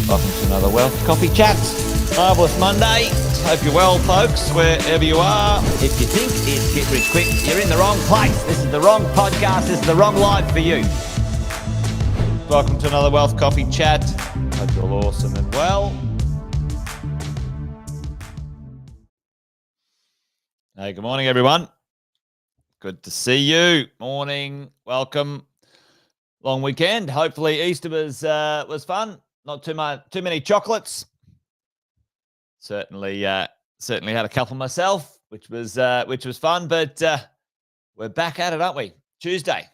Welcome to another Wealth Coffee Chats. Marvellous Monday. Hope you're well, folks, wherever you are. If you think it's Get Rich Quick, you're in the wrong place. This is the wrong podcast. This is the wrong life for you. Welcome to another Wealth Coffee Chat. Hope you're all awesome and well. Hey, good morning, everyone. Good to see you. Morning. Welcome. Long weekend. Hopefully Easter was fun. Not too many chocolates. Certainly had a couple myself, which was fun. But we're back at it, aren't we? Tuesday,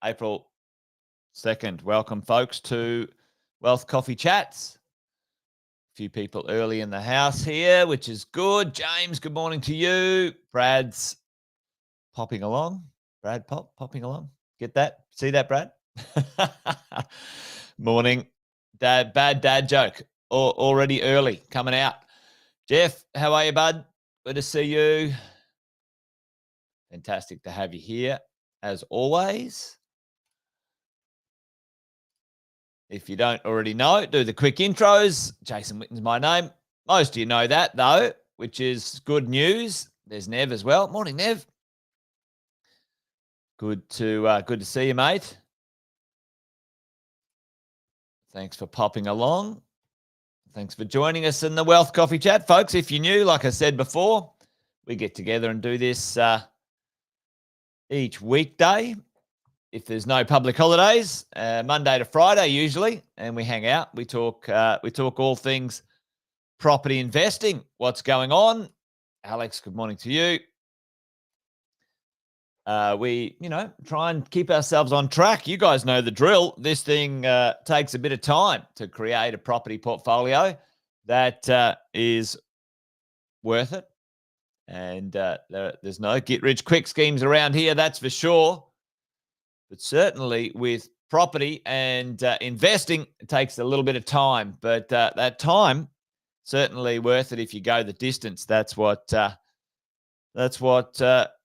April 2nd. Welcome, folks, to Wealth Coffee Chats. A few people early in the house here, which is good. James, good morning to you. Brad's popping along. Brad popping along. Get that? See that, Brad? Morning. Bad dad joke. Already early coming out. Jeff, how are you, bud? Good to see you. Fantastic to have you here, as always. If you don't already know, do the quick intros. Jason Witten's my name. Most of you know that, though, which is good news. There's Nev as well. Morning, Nev. Good to see you, mate. Thanks for popping along. Thanks for joining us in the Wealth Coffee Chat, folks. If you're new, like I said before, we get together and do this each weekday. If there's no public holidays, Monday to Friday usually, and we hang out. We talk all things property investing. What's going on? Alex, good morning to you. We try and keep ourselves on track. You guys know the drill. This thing takes a bit of time to create a property portfolio that is worth it. And there's no get-rich-quick schemes around here, that's for sure. But certainly with property and investing, it takes a little bit of time. But that time, certainly worth it if you go the distance. That's what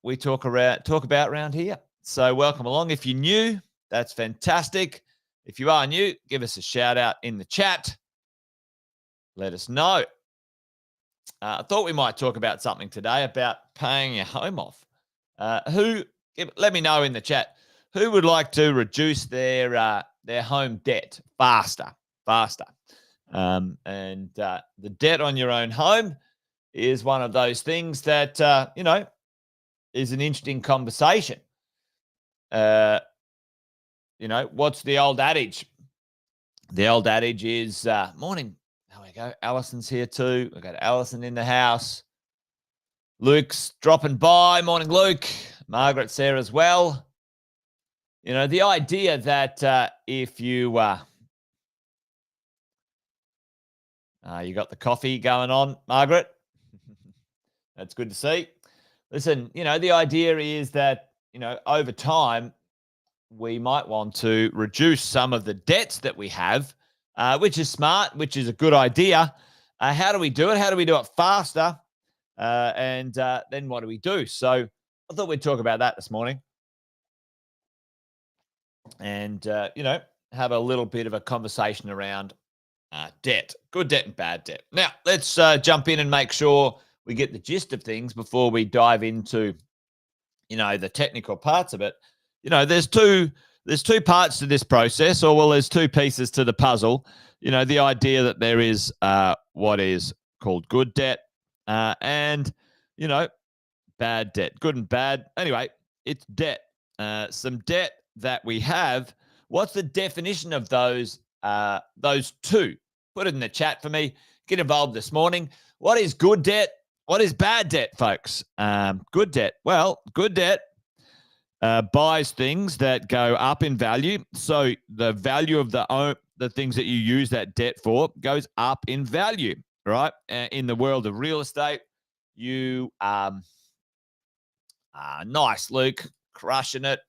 we talk about around here. So welcome along. If you're new, that's fantastic. If you are new, give us a shout out in the chat. Let us know. I thought we might talk about something today about paying your home off. Let me know in the chat who would like to reduce their home debt faster. And the debt on your own home is one of those things that, is an interesting conversation. What's the old adage? The old adage is, morning. There we go. Allison's here too. We've got Allison in the house. Luke's dropping by. Morning, Luke. Margaret, Sarah as well. The idea that if you you got the coffee going on, Margaret. That's good to see. Listen, the idea is that, over time, we might want to reduce some of the debts that we have, which is smart, which is a good idea. How do we do it? How do we do it faster? And then what do we do? So I thought we'd talk about that this morning and, have a little bit of a conversation around debt, good debt and bad debt. Now, let's jump in and make sure we get the gist of things before we dive into, the technical parts of it. There's two parts to this process, there's two pieces to the puzzle. The idea that there is what is called good debt and, bad debt, good and bad. Anyway, it's debt. Some debt that we have. What's the definition of those two? Put it in the chat for me. Get involved this morning. What is good debt? What is bad debt, folks? Good debt. Well, good debt buys things that go up in value. So the value of the things that you use that debt for goes up in value, right? In the world of real estate, you nice, Luke, crushing it.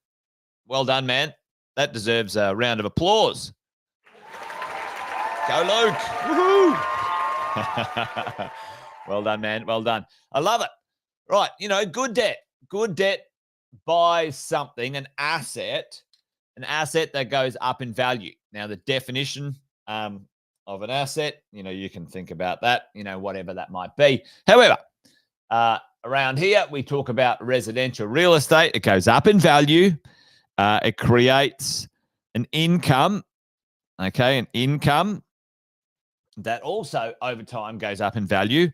Well done, man. That deserves a round of applause. Go, Luke. Woohoo! Well done, man. Well done. I love it. Right. Good debt. Good debt buys something, an asset that goes up in value. Now, the definition of an asset, you can think about that, whatever that might be. However, around here, we talk about residential real estate. It goes up in value. It creates an income, okay, an income that also over time goes up in value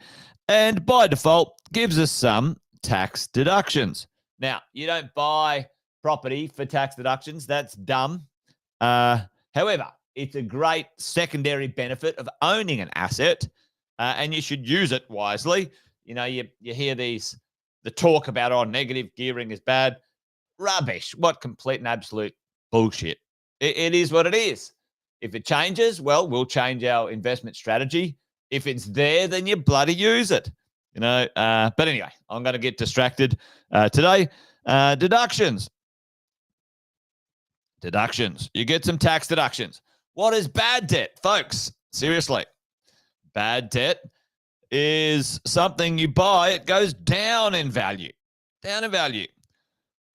and by default gives us some tax deductions. Now, you don't buy property for tax deductions. That's dumb. However, it's a great secondary benefit of owning an asset, and you should use it wisely. You hear the talk about, negative gearing is bad. Rubbish. What complete and absolute bullshit. It is what it is. If it changes, well, we'll change our investment strategy. If it's there, then you bloody use it. But anyway, I'm going to get distracted today. Deductions. You get some tax deductions. What is bad debt, folks? Seriously. Bad debt is something you buy, it goes down in value.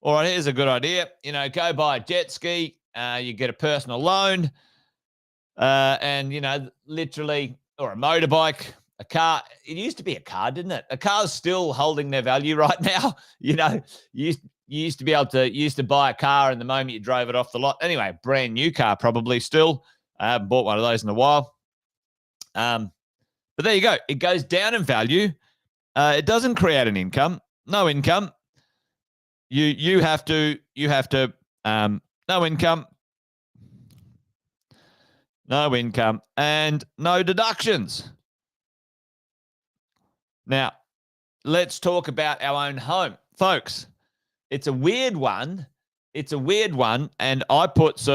All right, here's a good idea. Go buy a jet ski. You get a personal loan. And, literally, or a motorbike, a car. It used to be a car, didn't it? A car's still holding their value right now. You used to be able to buy a car and the moment you drove it off the lot. Anyway, brand new car probably still. I haven't bought one of those in a while. But there you go. It goes down in value. It doesn't create an income. No income. You have to no income. No income and no deductions. Now, let's talk about our own home. Folks, it's a weird one. And I put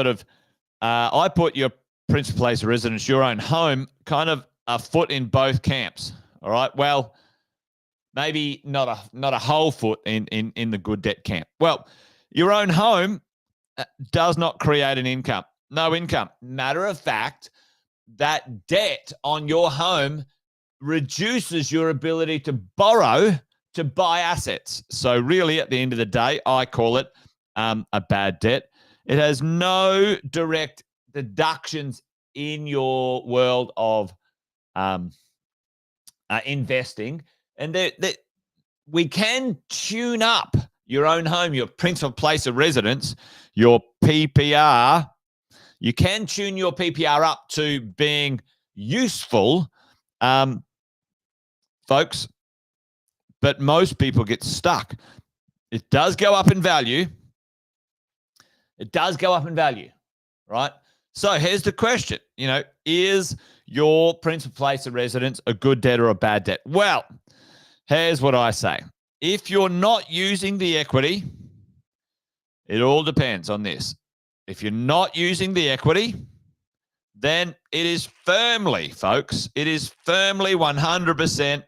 your principal place of residence, your own home, kind of a foot in both camps. All right. Well, maybe not a whole foot in the good debt camp. Well, your own home does not create an income. No income. Matter of fact, that debt on your home reduces your ability to borrow to buy assets. So really, at the end of the day, I call it a bad debt. It has no direct deductions in your world of investing. And we can tune up your own home, your principal place of residence, your PPR. You can tune your PPR up to being useful, folks, but most people get stuck. It does go up in value. Right? So here's the question, is your principal place of residence a good debt or a bad debt? Well, here's what I say. If you're not using the equity, it all depends on this. If you're not using the equity, then it is firmly, folks, 100%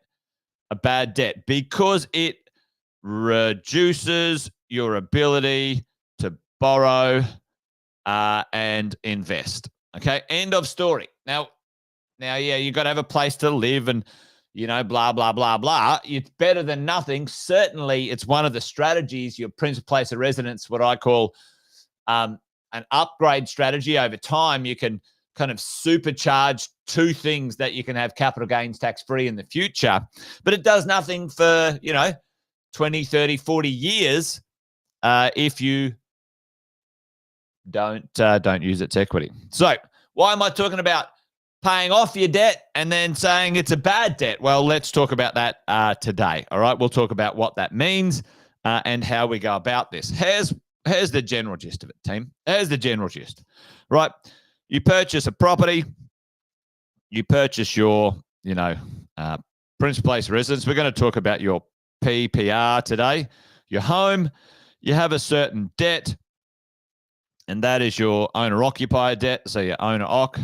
a bad debt because it reduces your ability to borrow and invest. Okay, end of story. Now, yeah, you got to have a place to live and, blah, blah, blah, blah. It's better than nothing. Certainly, it's one of the strategies, your principal place of residence, what I call an upgrade strategy. Over time, you can kind of supercharge two things that you can have capital gains tax free in the future, but it does nothing for 20, 30, 40 years if you don't use its equity. So why am I talking about paying off your debt and then saying it's a bad debt? Well, let's talk about that today. All right, we'll talk about what that means and how we go about this. Here's the general gist of it, team. Here's the general gist, right? You purchase a property. You purchase your, principal place of residence. We're going to talk about your PPR today. Your home. You have a certain debt, and that is your owner-occupier debt. So your owner-occ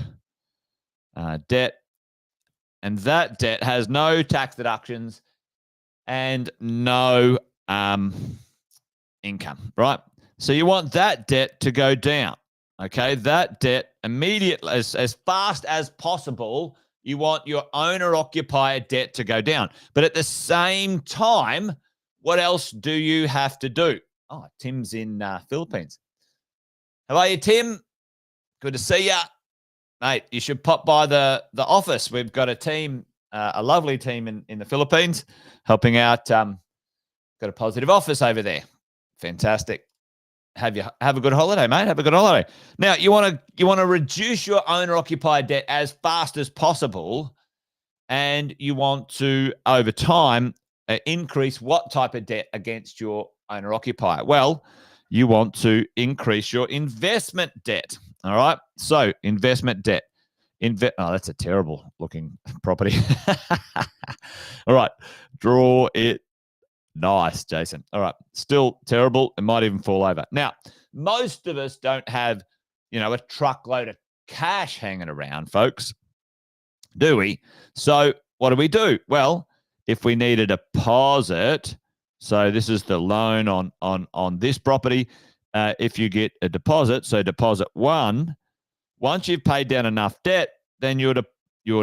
debt, and that debt has no tax deductions and no income, right? So you want that debt to go down, okay? That debt immediately, as fast as possible, you want your owner-occupier debt to go down. But at the same time, what else do you have to do? Oh, Tim's in Philippines. How are you, Tim? Good to see you. mate, you should pop by the office. We've got a team, a lovely team in the Philippines helping out. Got a positive office over there. Fantastic. Have a good holiday, mate. Have a good holiday. Now, you want to reduce your owner-occupied debt as fast as possible, and you want to, over time, increase what type of debt against your owner-occupier? Well, you want to increase your investment debt. All right. So investment debt. Oh, that's a terrible looking property. All right. Draw it. Nice, Jason. All right. Still terrible. It might even fall over. Now, most of us don't have, a truckload of cash hanging around, folks. Do we? So what do? Well, if we need a deposit, so this is the loan on this property. If you get a deposit, so deposit one, once you've paid down enough debt, then your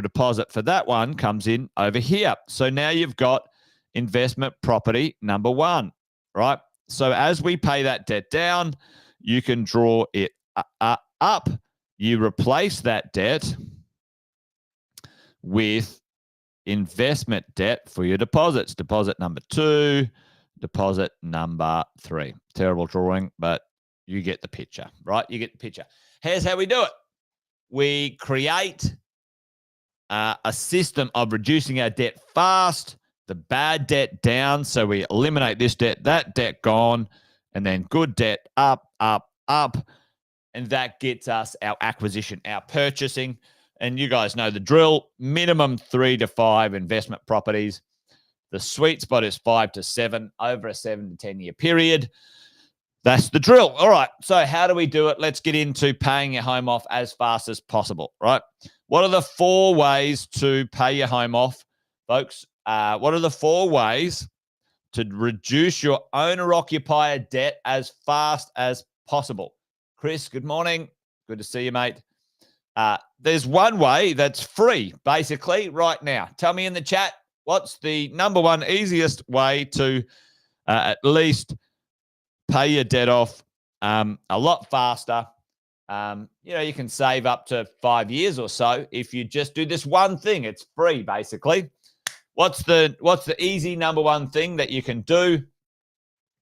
deposit for that one comes in over here. So now you've got investment property number one, right? So as we pay that debt down, you can draw it up. You replace that debt with investment debt for your deposits. Deposit number 2, deposit number 3. Terrible drawing, but you get the picture, right? You get the picture. Here's how we do it. We create a system of reducing our debt fast, the bad debt down. So we eliminate this debt, that debt gone, and then good debt up. And that gets us our acquisition, our purchasing. And you guys know the drill, minimum 3 to 5 investment properties. The sweet spot is 5 to 7 over a 7 to 10 year period. That's the drill. All right. So how do we do it? Let's get into paying your home off as fast as possible, right? What are the 4 ways to pay your home off, folks? What are the 4 ways to reduce your owner-occupier debt as fast as possible? Chris, good morning. Good to see you, mate. There's one way that's free, basically, right now. Tell me in the chat, what's the number one easiest way to at least pay your debt off a lot faster? You can save up to 5 years or so if you just do this one thing. It's free, basically. What's the easy number one thing that you can do?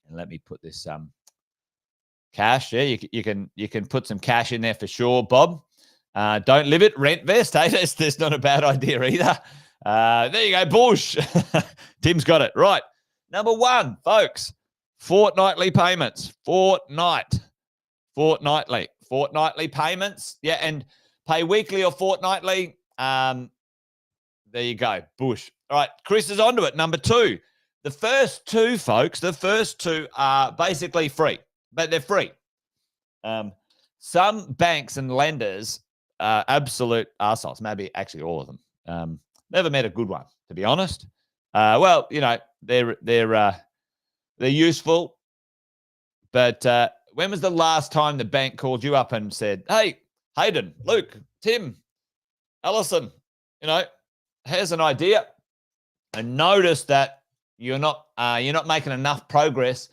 And let me put this cash. Yeah, you can put some cash in there for sure, Bob. Don't live it, rent vest. Hey, that's not a bad idea either. There you go, Bush. Tim's got it. Right. Number 1, folks, fortnightly payments. Fortnightly payments. Yeah, and pay weekly or fortnightly. There you go, Bush. All right, Chris is onto it. Number 2. The first 2, folks, are basically free, but they're free. Some banks and lenders are absolute arseholes, maybe actually all of them. Never met a good one, to be honest. Well, they're useful, but when was the last time the bank called you up and said, "Hey, Hayden, Luke, Tim, Allison, here's an idea. I noticed that you're not making enough progress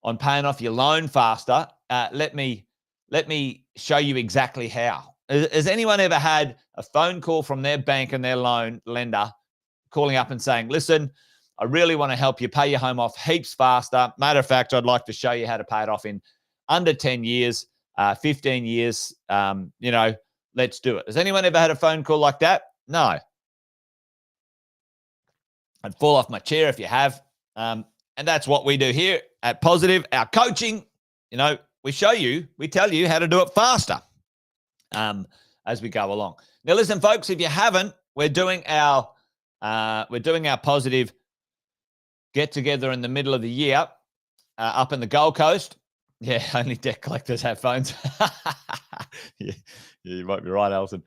on paying off your loan faster. Let me show you exactly how." Has anyone ever had a phone call from their bank and their loan lender calling up and saying, "Listen, I really want to help you pay your home off heaps faster. Matter of fact, I'd like to show you how to pay it off in under 10 years, 15 years. Let's do it." Has anyone ever had a phone call like that? No. I'd fall off my chair if you have. And that's what we do here at Positive. Our coaching, we show you, we tell you how to do it faster as we go along. Now, listen, folks, if you haven't, we're doing our Positive get together in the middle of the year up in the Gold Coast. Yeah, only debt collectors have phones. Yeah, you might be right, Alison.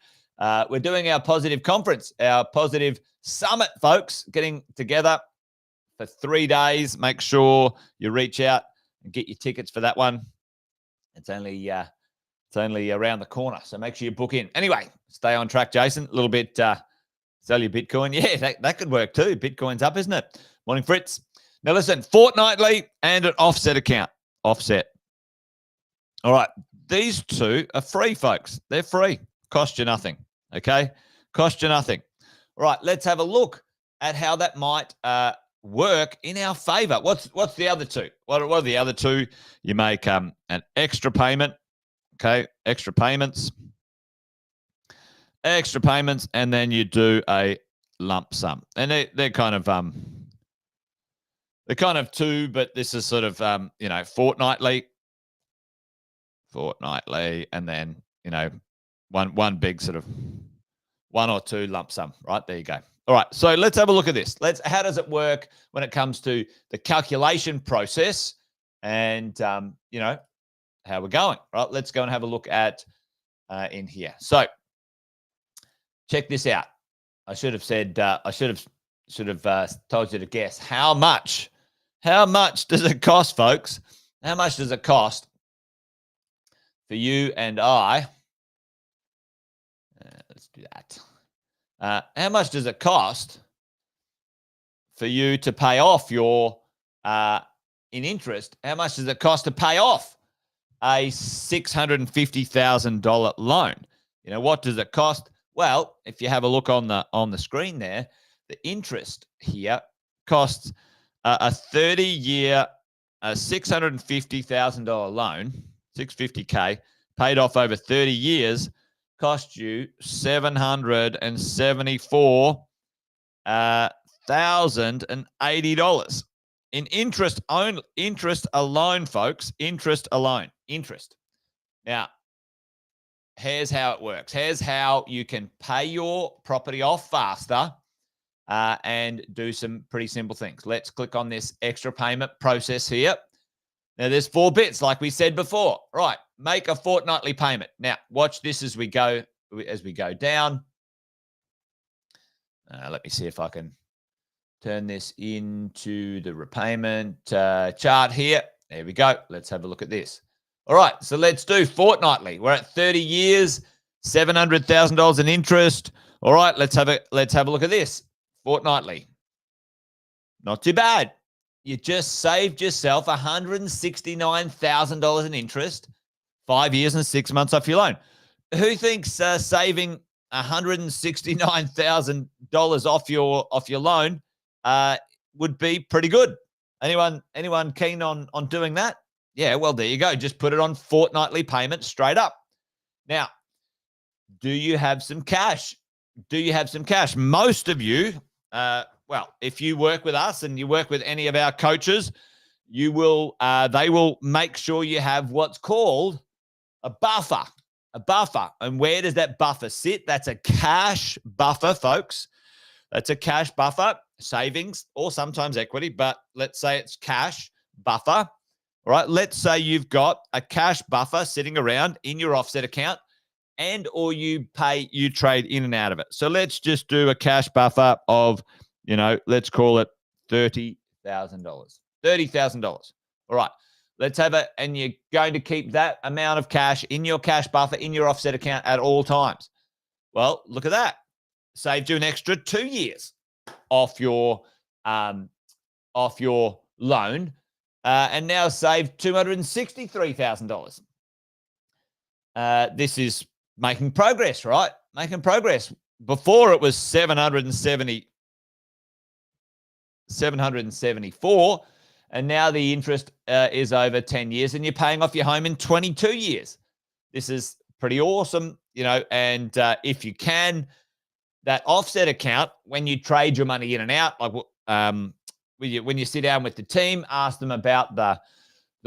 We're doing our Positive conference, our Positive summit, folks, getting together for 3 days. Make sure you reach out and get your tickets for that one. It's only around the corner, so make sure you book in. Anyway, stay on track, Jason. A little bit, sell your Bitcoin. Yeah, that could work too. Bitcoin's up, isn't it? Morning, Fritz. Now, listen, fortnightly and an offset account. Offset. All right, these 2 are free, folks. They're free. Cost you nothing. Okay? Cost you nothing. All right, let's have a look at how that might work in our favor. What's the other two? What are the other two? You make an extra payment. Okay, extra payments, and then you do a lump sum. And they're kind of two, but this is sort of fortnightly, and then one big sort of one or two lump sum. Right, there you go. All right, so let's have a look at this. How does it work when it comes to the calculation process, and how we're going. Right, let's go and have a look at in here. So check this out. I should have said. I should have told you to guess how much. How much does it cost, folks? How much does it cost for you and I? Let's do that. How much does it cost for you to pay off your in interest? How much does it cost to pay off a $650,000 loan? What does it cost? Well, if you have a look on the screen there, the interest here costs a 30-year, $650,000 loan, $650K, paid off over 30 years, cost you $774,080 in interest alone, folks. Interest alone. Interest. Now, here's how it works. Here's how you can pay your property off faster and do some pretty simple things. Let's click on this extra payment process here. Now, there's 4 bits, like we said before. Right, make a fortnightly payment. Now, watch this as we go down. Let me see if I can turn this into the repayment chart here. There we go. Let's have a look at this. All right, so let's do fortnightly. We're at 30 years, $700,000 in interest. All right, let's have a look at this. Fortnightly. Not too bad. You just saved yourself $169,000 in interest, 5 years and 6 months off your loan. Who thinks saving $169,000 off your loan would be pretty good? Anyone keen on doing that? Yeah, well, there you go. Just put it on fortnightly payment straight up. Now, do you have some cash? Most of you, if you work with us and you work with any of our coaches, they will make sure you have what's called a buffer. And where does that buffer sit? That's a cash buffer, folks. That's a cash buffer, savings, or sometimes equity, but let's say it's cash buffer. All right, let's say you've got a cash buffer sitting around in your offset account, and or you trade in and out of it. So let's just do a cash buffer of, let's call it $30,000. $30,000. All right, let's have it, and you're going to keep that amount of cash in your cash buffer in your offset account at all times. Well, look at that. Saved you an extra 2 years off your loan. And now saved $263,000. This is making progress, right? Making progress. Before it was 774, and now the interest is over 10 years, and you're paying off your home in 22 years. This is pretty awesome, and if you can, that offset account, when you trade your money in and out, like when you sit down with the team, ask them about the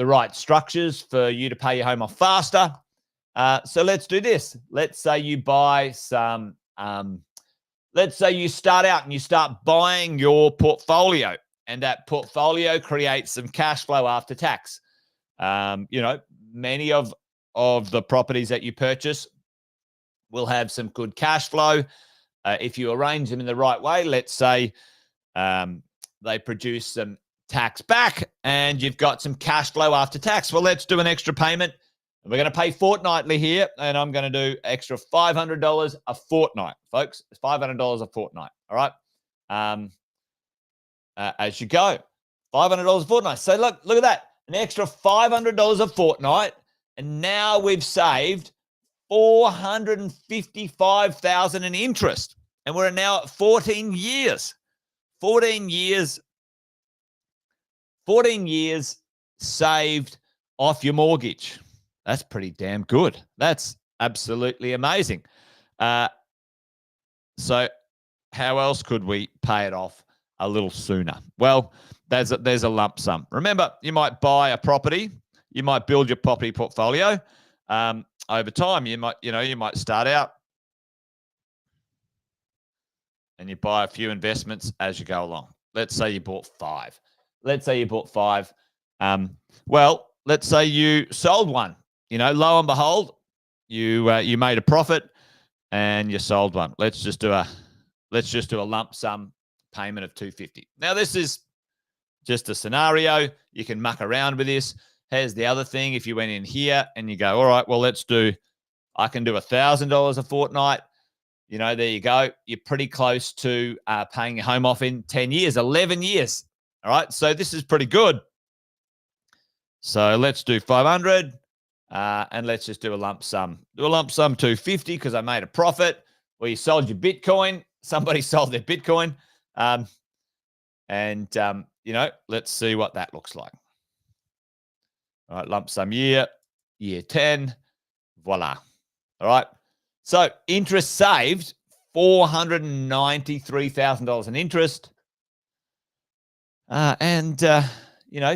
right structures for you to pay your home off faster. So let's do this. Let's say you buy some, let's say you start out and you start buying your portfolio, and that portfolio creates some cash flow after tax. Many of the properties that you purchase will have some good cash flow. If you arrange them in the right way, let's say, they produce some tax back and you've got some cash flow after tax. Well, let's do an extra payment. We're going to pay fortnightly here, and I'm going to do extra $500 a fortnight, folks. It's $500 a fortnight, all right? As you go, $500 a fortnight. So look at that, an extra $500 a fortnight, and now we've saved $455,000 in interest. And we're now at 14 years. 14 years. 14 years saved off your mortgage. That's pretty damn good. That's absolutely amazing. So how else could we pay it off a little sooner? Well, there's a lump sum. Remember, you might buy a property. You might build your property portfolio. Over time, you might start out and you buy a few investments as you go along. Let's say you bought 5. Let's say you bought 5. Well, let's say you sold one. Lo and behold, you made a profit and you sold one. Let's just do a lump sum payment of $250. Now, this is just a scenario. You can muck around with this. Here's the other thing. If you went in here and you go, all right, well, I can do $1,000 a fortnight. There you go. You're pretty close to paying your home off in 10 years, 11 years. All right. So this is pretty good. So let's do 500 and let's just do a lump sum. Do a lump sum 250 because I made a profit. Well, you sold your Bitcoin. Somebody sold their Bitcoin. Let's see what that looks like. All right, lump sum year 10, voila. All right. So interest saved, $493,000 in interest.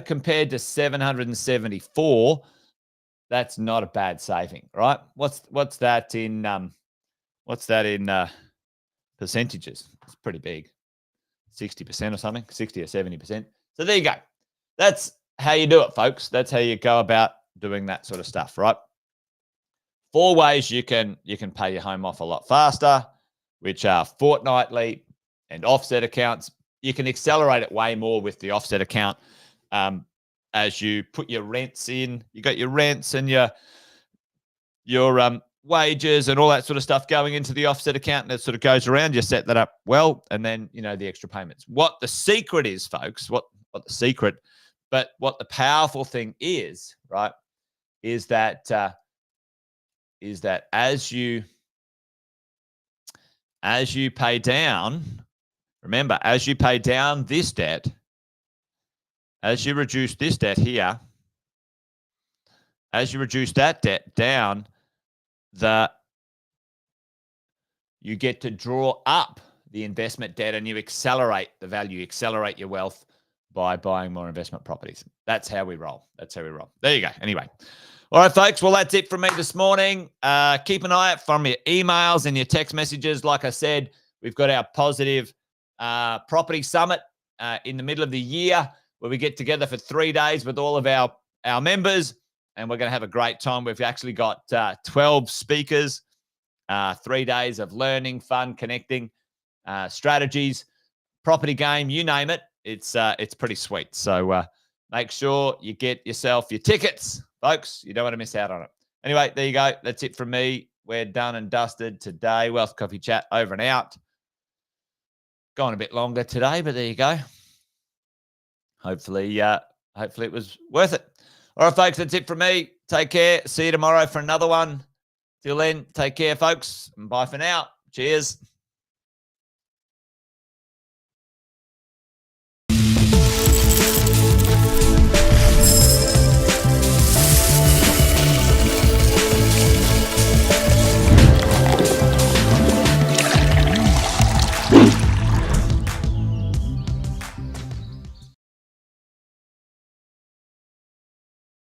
Compared to 774, that's not a bad saving, right? What's that in percentages? It's pretty big. 60% or something, 60 or 70%. So there you go. That's how you do it, folks. That's how you go about doing that sort of stuff, right? 4 ways you can pay your home off a lot faster, which are fortnightly and offset accounts. You can accelerate it way more with the offset account. As you put your rents in, you got your rents and your wages and all that sort of stuff going into the offset account, and it sort of goes around. You set that up well, and then the extra payments. What the secret is, folks, what the powerful thing is, right, is that as you pay down, remember, as you pay down this debt, as you reduce this debt here, as you reduce that debt down, you get to draw up the investment debt and you accelerate the value, you accelerate your wealth by buying more investment properties. That's how we roll. There you go. Anyway. All right, folks. Well, that's it from me this morning. Keep an eye out from your emails and your text messages. Like I said, we've got our positive property summit in the middle of the year where we get together for 3 days with all of our members, and we're going to have a great time. We've actually got 12 speakers, 3 days of learning, fun, connecting, strategies, property game, you name it. It's pretty sweet. So make sure you get yourself your tickets, folks. You don't want to miss out on it. Anyway, there you go. That's it from me. We're done and dusted today. Wealth Coffee Chat over and out. Gone a bit longer today, but there you go. Hopefully it was worth it. All right, folks, that's it from me. Take care. See you tomorrow for another one. Till then, take care, folks. And bye for now. Cheers.